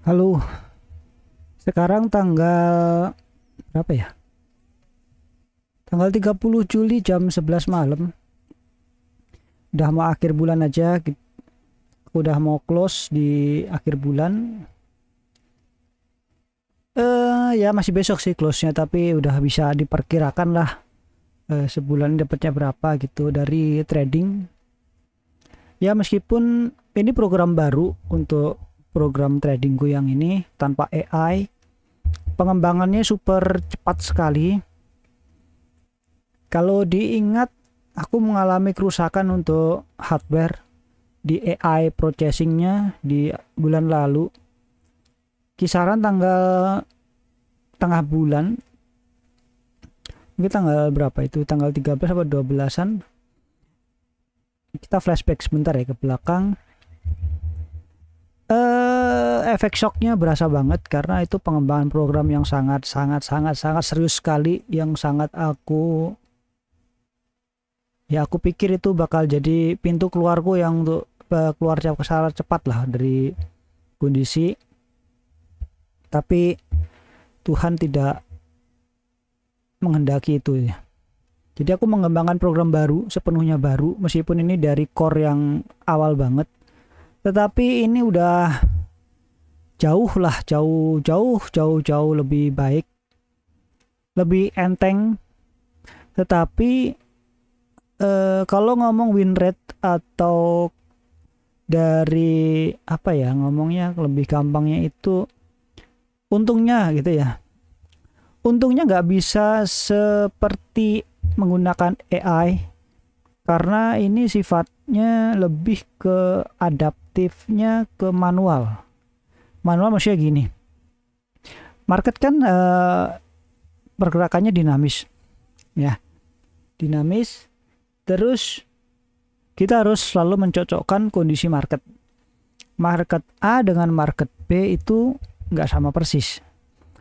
Halo, sekarang tanggal berapa ya? Tanggal 30 Juli jam 11 malam. Udah mau akhir bulan aja. Aku udah mau close di akhir bulan. Ya masih besok sih close-nya, tapi udah bisa diperkirakan lah sebulan dapatnya berapa gitu dari trading. Ya meskipun ini program baru untuk program tradingku yang ini tanpa AI, pengembangannya super cepat sekali. Kalau diingat, aku mengalami kerusakan untuk hardware di AI processingnya di bulan lalu. Kisaran tanggal tengah bulan, mungkin tanggal berapa itu? Tanggal 13 atau 12-an. Kita flashback sebentar ya ke belakang. Efek shocknya berasa banget karena itu pengembangan program yang sangat serius sekali, yang sangat aku pikir itu bakal jadi pintu keluarku yang untuk keluar secara cepat lah dari kondisi, tapi Tuhan tidak menghendaki itu ya. Jadi aku mengembangkan program baru, sepenuhnya baru, meskipun ini dari core yang awal banget, tetapi ini udah jauh lebih baik, lebih enteng. Tetapi kalau ngomong win rate atau dari apa ya, ngomongnya lebih gampangnya itu untungnya gitu ya. Untungnya nggak bisa seperti menggunakan AI karena ini sifatnya lebih ke adaptifnya ke manual. Manual maksudnya gini, market kan pergerakannya dinamis ya, dinamis. Terus kita harus selalu mencocokkan kondisi market A dengan market B itu nggak sama persis,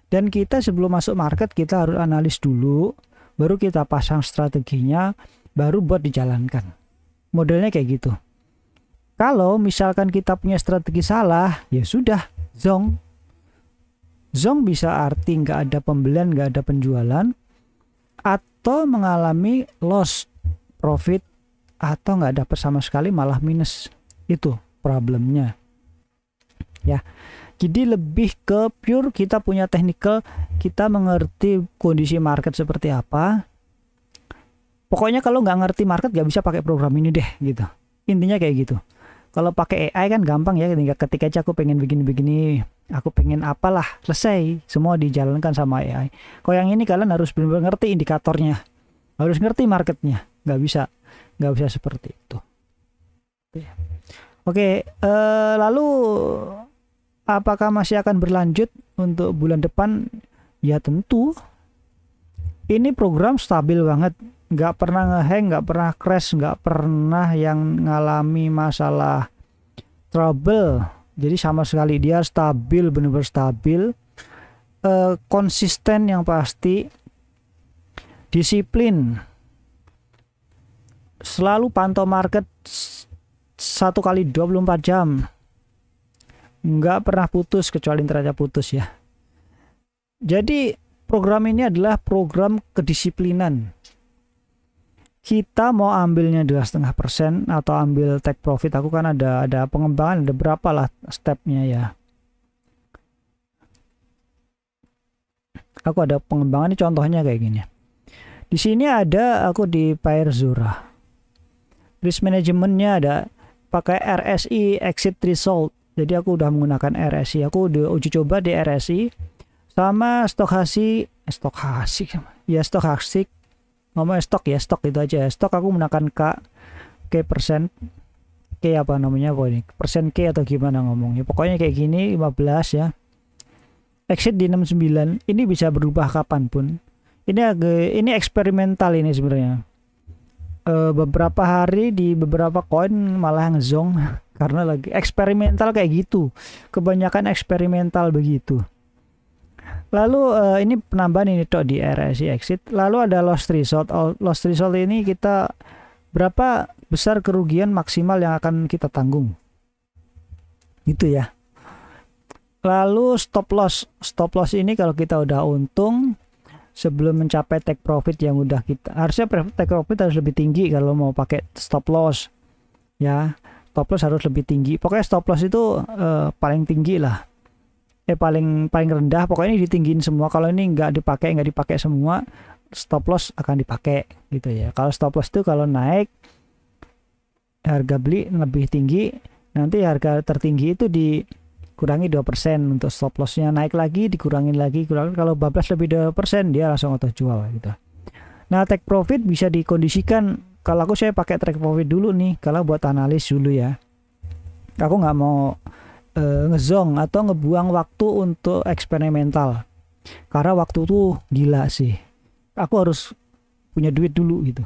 dan kita sebelum masuk market kita harus analis dulu, baru kita pasang strateginya, baru buat dijalankan. Modelnya kayak gitu. Kalau misalkan kita punya strategi salah, ya sudah, zong bisa arti nggak ada pembelian, nggak ada penjualan, atau mengalami loss profit, atau nggak dapat sama sekali malah minus. Itu problemnya ya. Jadi lebih ke pure kita punya technical, kita mengerti kondisi market seperti apa. Pokoknya kalau nggak ngerti market nggak bisa pakai program ini deh gitu. Intinya kayak gitu. Kalau pakai AI kan gampang ya, ketika aja aku pengen begini, aku pengen apalah, selesai, semua dijalankan sama AI. Kalau yang ini kalian harus benar-benar ngerti indikatornya, harus ngerti marketnya, nggak bisa seperti itu. Oke, lalu apakah masih akan berlanjut untuk bulan depan? Ya tentu. Ini program stabil banget, nggak pernah ngehang, nggak pernah crash, nggak pernah yang ngalami masalah trouble. Jadi sama sekali dia stabil, benar-benar stabil, konsisten yang pasti, disiplin, selalu pantau market 1 kali 24 jam, nggak pernah putus kecuali neraca putus ya. Jadi program ini adalah program kedisiplinan. Kita mau ambilnya 2,5% atau ambil take profit, aku kan ada pengembangan, ada berapa lah stepnya ya. Aku ada pengembangan, ini contohnya kayak gini. Di sini ada aku di PairZora. Risk manajemennya ada pakai RSI exit result. Jadi aku udah menggunakan RSI. Aku udah uji coba di RSI sama stokastik. Ngomong stok ya, stok itu aja. Stok aku menggunakan K persen. K apa namanya ini? Persen K atau gimana ngomongnya. Pokoknya kayak gini 15 ya. Exit di 69. Ini bisa berubah kapanpun. Ini eksperimental ini sebenarnya. Beberapa hari di beberapa koin malah ngezong karena lagi eksperimental kayak gitu. Kebanyakan eksperimental begitu. Lalu ini penambahan ini di RSI exit. Lalu ada loss result. Loss result ini kita berapa besar kerugian maksimal yang akan kita tanggung. Gitu ya. Lalu stop loss ini kalau kita udah untung sebelum mencapai take profit yang udah kita, harusnya take profit harus lebih tinggi kalau mau pakai stop loss ya. Stop loss harus lebih tinggi, pokoknya stop loss itu paling tinggi lah, paling rendah, pokoknya ini ditinggiin semua. Kalau ini nggak dipakai semua, stop loss akan dipakai gitu ya. Kalau stop loss itu kalau naik harga beli lebih tinggi, nanti harga tertinggi itu dikurangi 2% untuk stop lossnya, naik lagi dikurangin lagi, kalau bablas lebih 2% dia langsung auto jual gitu. Nah, take profit bisa dikondisikan. Kalau saya pakai take profit dulu nih, kalau buat analis dulu ya. Aku nggak mau ngezong atau ngebuang waktu untuk eksperimental, karena waktu tuh gila sih. Aku harus punya duit dulu gitu.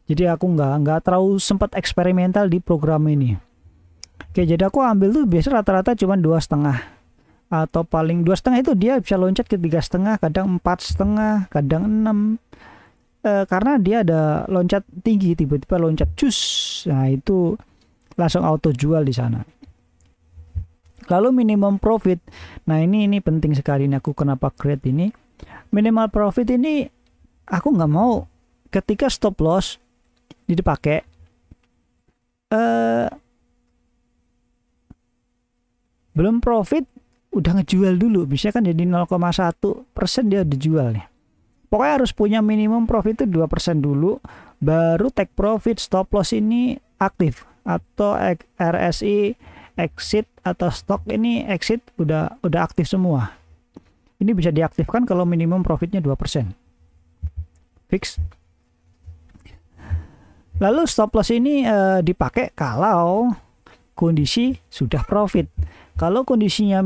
Jadi aku nggak terlalu sempat eksperimental di program ini. Oke, jadi aku ambil tuh biasa rata-rata cuma 2,5 atau paling 2,5 itu dia bisa loncat ke 3,5, kadang 4,5, kadang 6. Karena dia ada loncat tinggi, tiba-tiba loncat cus, nah itu langsung auto jual di sana. Lalu minimum profit, nah ini penting sekali nih, aku kenapa create ini. Minimal profit ini aku nggak mau ketika stop loss dipakai belum profit udah ngejual dulu, bisa kan jadi 0,1% dia dijual nih. Pokoknya harus punya minimum profit itu 2% dulu, baru take profit. Stop loss ini aktif, atau RSI exit atau stok ini exit udah aktif semua. Ini bisa diaktifkan kalau minimum profitnya 2%. Fix. Lalu stop loss ini dipakai kalau kondisi sudah profit. Kalau kondisinya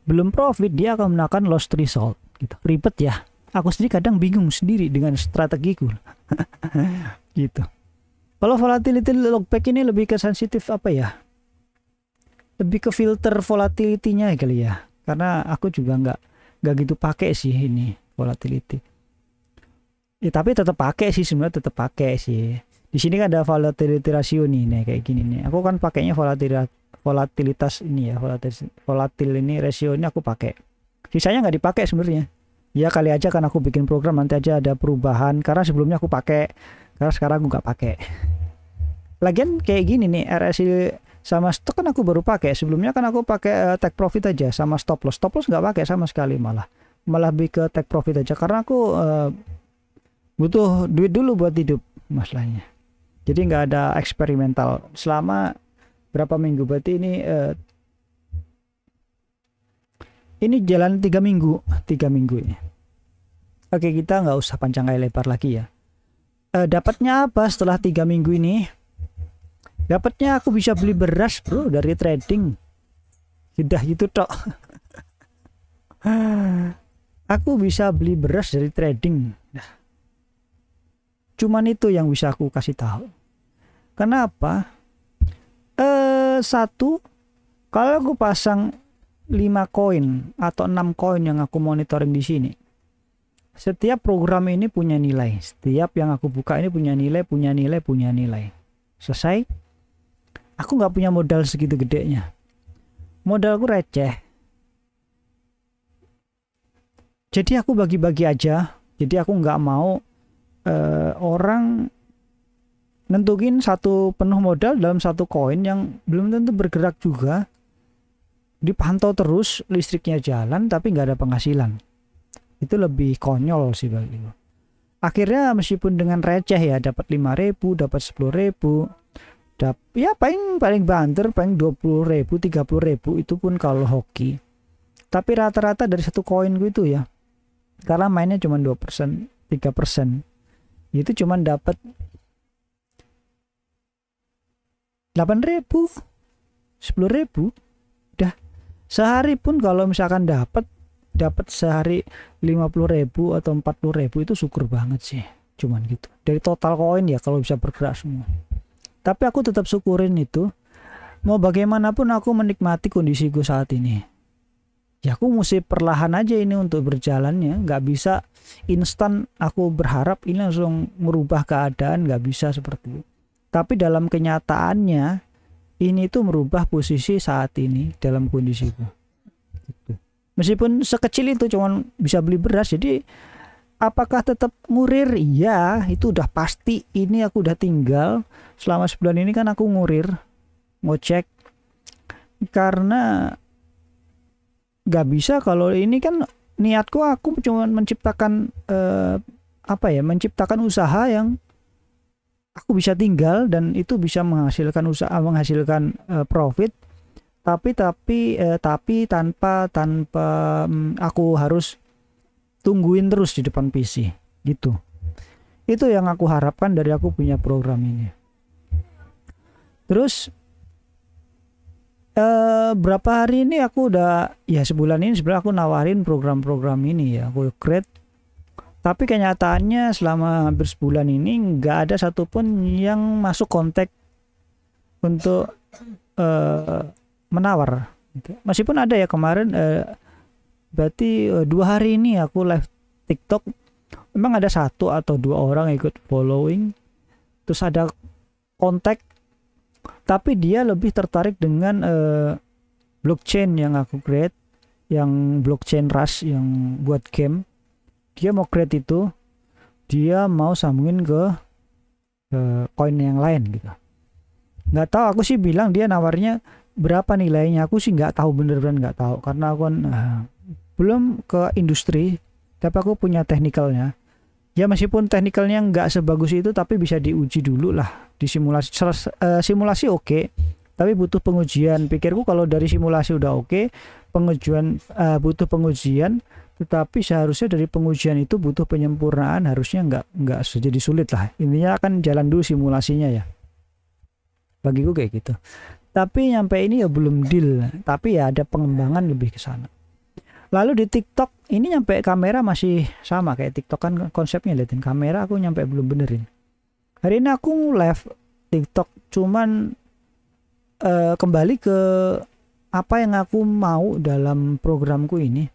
belum profit, dia akan menggunakan lost result gitu. Ribet ya. Aku sendiri kadang bingung sendiri dengan strategiku. Gitu. Kalau volatility logback ini lebih ke sensitif apa ya? Lebih ke filter volatility-nya kali ya. Karena aku juga nggak gitu pakai sih ini volatility. Ya, tapi tetap pakai sih, sebenarnya tetap pakai sih. Di sini kan ada volatility ratio nih kayak gini nih. Aku kan pakainya volatilitas ini ya, volatil ini ratio ini aku pakai. Sisanya nggak dipakai sebenarnya. Ya kali aja kan aku bikin program nanti aja ada perubahan, karena sebelumnya aku pakai, karena sekarang aku nggak pakai. Lagian kayak gini nih, RSI sama stok kan aku baru pakai. Sebelumnya kan aku pakai take profit aja sama stop loss. Stop loss nggak pakai sama sekali, malah lebih ke take profit aja, karena aku butuh duit dulu buat hidup masalahnya. Jadi nggak ada eksperimental selama berapa minggu, berarti ini jalan 3 minggu ini. Oke, kita nggak usah panjang kali lebar lagi ya. Dapatnya apa setelah 3 minggu ini? Dapatnya aku bisa beli beras bro dari trading. Sudah itu tok. Aku bisa beli beras dari trading. Nah, cuman itu yang bisa aku kasih tahu. Kenapa? Satu, kalau aku pasang 5 koin atau 6 koin yang aku monitoring di sini, setiap program ini punya nilai. Setiap yang aku buka ini punya nilai. Selesai. Aku nggak punya modal segitu gedenya. Modalku receh. Jadi aku bagi-bagi aja. Jadi aku nggak mau orang nentuin satu penuh modal dalam satu koin yang belum tentu bergerak juga. Dipantau terus, listriknya jalan tapi nggak ada penghasilan. Itu lebih konyol sih bagiku. Akhirnya meskipun dengan receh ya, dapat 5.000, dapat 10.000, ya paling banter paling 20.000, 30.000, itu pun kalau hoki. Tapi rata-rata dari satu koin gue itu ya, karena mainnya cuma 2%, 3%, itu cuma dapat 8.000, 10.000. Udah sehari pun kalau misalkan dapat sehari 50.000 atau 40.000 itu syukur banget sih, cuman gitu. Dari total koin ya kalau bisa bergerak semua. Tapi aku tetap syukurin itu. Mau bagaimanapun aku menikmati kondisiku saat ini. Ya aku mesti perlahan aja ini untuk berjalannya. Nggak bisa instan aku berharap ini langsung merubah keadaan. Nggak bisa seperti itu. Tapi dalam kenyataannya ini tuh merubah posisi saat ini dalam kondisiku. Meskipun sekecil itu cuman bisa beli beras. Jadi apakah tetap ngurir? Iya, itu udah pasti. Ini aku udah tinggal selama sebulan ini kan aku ngurir, ngecek, karena nggak bisa kalau ini kan niatku aku cuma menciptakan menciptakan usaha yang aku bisa tinggal dan itu bisa menghasilkan profit, tapi tanpa aku harus tungguin terus di depan PC gitu. Itu yang aku harapkan dari aku punya program ini. Terus berapa hari ini aku udah, ya sebulan ini sebenarnya aku nawarin program-program ini ya, aku create. Tapi kenyataannya selama hampir sebulan ini nggak ada satupun yang masuk kontak untuk menawar. Meskipun ada ya kemarin, berarti 2 hari ini aku live TikTok, memang ada 1 atau 2 orang ikut following, terus ada kontak, tapi dia lebih tertarik dengan blockchain yang aku create, yang blockchain Rust yang buat game. Dia mau create itu, dia mau sambungin ke koin yang lain gitu. Nggak tahu, aku sih bilang dia nawarnya berapa nilainya, aku sih nggak tahu, bener-bener nggak tahu, karena aku kan belum ke industri, tapi aku punya teknikalnya. Ya meskipun teknikalnya nggak sebagus itu, tapi bisa diuji dulu lah di simulasi. Simulasi oke, tapi butuh pengujian. Pikirku kalau dari simulasi udah oke, pengujian butuh pengujian, tetapi seharusnya dari pengujian itu butuh penyempurnaan, harusnya nggak jadi sulit lah. Intinya akan jalan dulu simulasinya ya, bagiku kayak gitu. Tapi nyampe ini ya belum deal, tapi ya ada pengembangan lebih ke sana. Lalu di TikTok ini nyampe kamera masih sama kayak TikTok kan konsepnya, liatin kamera, aku nyampe belum benerin. Hari ini aku live TikTok cuman kembali ke apa yang aku mau dalam programku ini.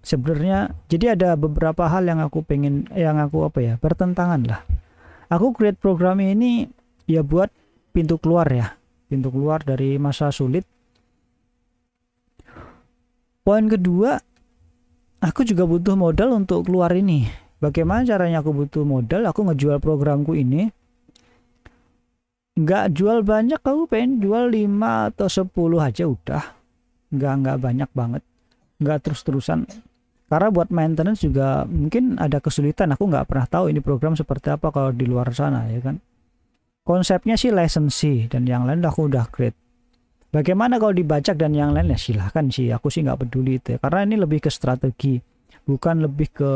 Sebenarnya jadi ada beberapa hal yang aku pengen, yang aku bertentangan lah. Aku create program ini ya buat pintu keluar dari masa sulit. Poin kedua, aku juga butuh modal untuk keluar ini. Bagaimana caranya aku butuh modal? Aku ngejual programku ini, nggak jual banyak, aku pengen jual 5 atau 10 aja udah. Nggak banyak banget, nggak terus-terusan. Karena buat maintenance juga mungkin ada kesulitan. Aku nggak pernah tahu ini program seperti apa kalau di luar sana ya kan. Konsepnya sih lisensi dan yang lain aku udah create. Bagaimana kalau dibajak dan yang lain ya silahkan sih. Aku sih nggak peduli itu ya. Karena ini lebih ke strategi, bukan lebih ke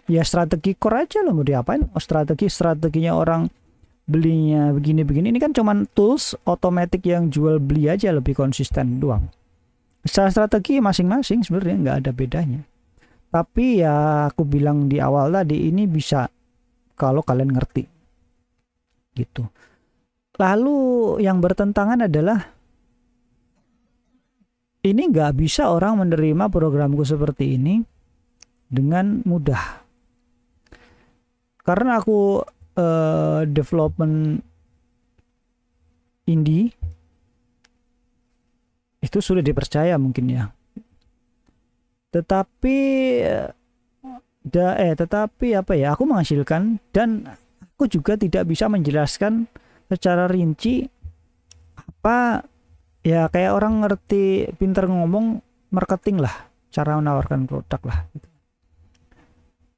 ya strategi core aja loh, mau diapain. Strateginya orang belinya begini-begini. Ini kan cuman tools otomatis yang jual beli aja, lebih konsisten doang. Secara strategi masing-masing sebenarnya nggak ada bedanya. Tapi ya aku bilang di awal tadi, ini bisa kalau kalian ngerti gitu. Lalu yang bertentangan adalah ini nggak bisa orang menerima programku seperti ini dengan mudah. Karena aku development indie, itu sulit dipercaya mungkin ya. Tetapi aku menghasilkan, dan aku juga tidak bisa menjelaskan secara rinci apa ya, kayak orang ngerti, pinter ngomong marketing lah, cara menawarkan produk lah gitu.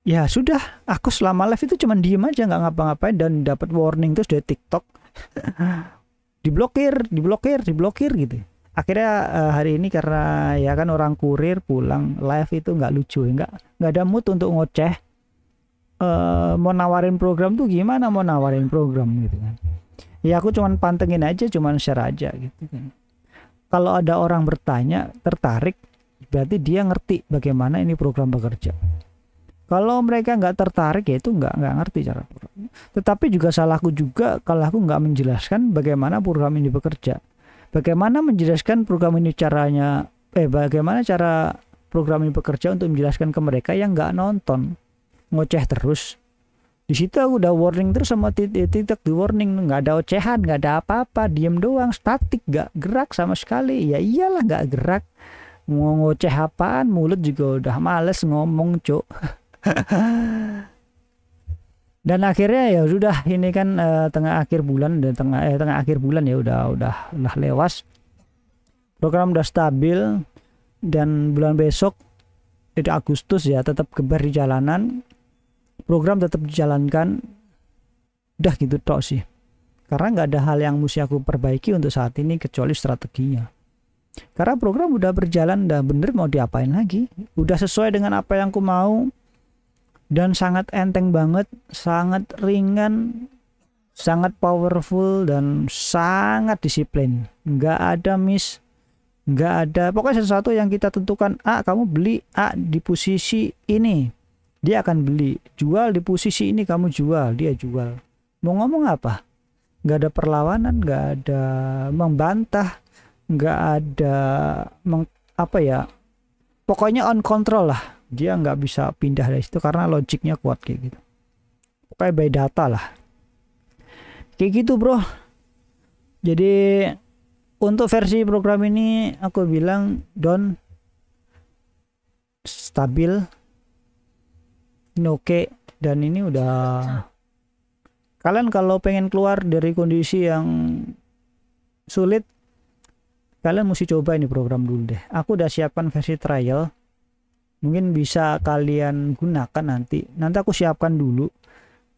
Ya sudah, aku selama live itu cuman diem aja, nggak ngapa-ngapain, dan dapat warning terus dari TikTok diblokir gitu. Akhirnya hari ini karena ya kan orang kurir pulang, live itu nggak lucu, nggak ada mood untuk ngoceh. Mau nawarin program tuh gimana, mau nawarin program gitu kan. Ya aku cuman pantengin aja, cuman share aja gitu kan. Kalau ada orang bertanya, tertarik, berarti dia ngerti bagaimana ini program bekerja. Kalau mereka nggak tertarik, ya itu nggak ngerti cara program. Tetapi juga salahku juga kalau aku nggak menjelaskan bagaimana program ini bekerja. Bagaimana menjelaskan program ini caranya, bagaimana cara program ini bekerja untuk menjelaskan ke mereka yang nggak nonton, ngoceh terus. Di situ aku udah warning terus sama TikTok, di warning nggak ada ocehan, nggak ada apa-apa, diem doang, statik, nggak gerak sama sekali. Ya iyalah nggak gerak, mau ngoceh apaan, mulut juga udah males ngomong cuk. Dan akhirnya ya sudah, ini kan tengah akhir bulan, dan tengah akhir bulan ya udah lewas, program udah stabil, dan bulan besok itu Agustus ya tetap gebar di jalanan, program tetap dijalankan, udah gitu tok sih, karena nggak ada hal yang mesti aku perbaiki untuk saat ini kecuali strateginya, karena program udah berjalan, udah bener, mau diapain lagi, udah sesuai dengan apa yang aku mau, dan sangat enteng banget, sangat ringan, sangat powerful, dan sangat disiplin, nggak ada miss, nggak ada, pokoknya sesuatu yang kita tentukan, kamu beli di posisi ini, dia akan beli, jual di posisi ini, kamu jual, dia jual. Mau ngomong apa? Nggak ada perlawanan, nggak ada membantah, nggak ada apa ya, pokoknya on control lah, dia nggak bisa pindah dari situ karena logiknya kuat kayak gitu, pokoknya by data lah kayak gitu bro. Jadi untuk versi program ini aku bilang down, stabil, ini oke, dan ini udah, kalian kalau pengen keluar dari kondisi yang sulit, kalian mesti coba ini program dulu deh. Aku udah siapkan versi trial, mungkin bisa kalian gunakan nanti aku siapkan dulu,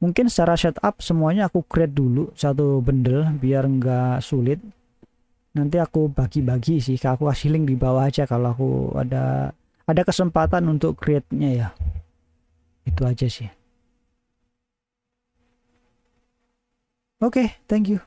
mungkin secara setup semuanya aku create dulu satu bundle biar nggak sulit, nanti aku bagi-bagi sih, aku kasih link di bawah aja kalau aku ada kesempatan untuk create-nya ya. Itu aja sih. Oke, thank you.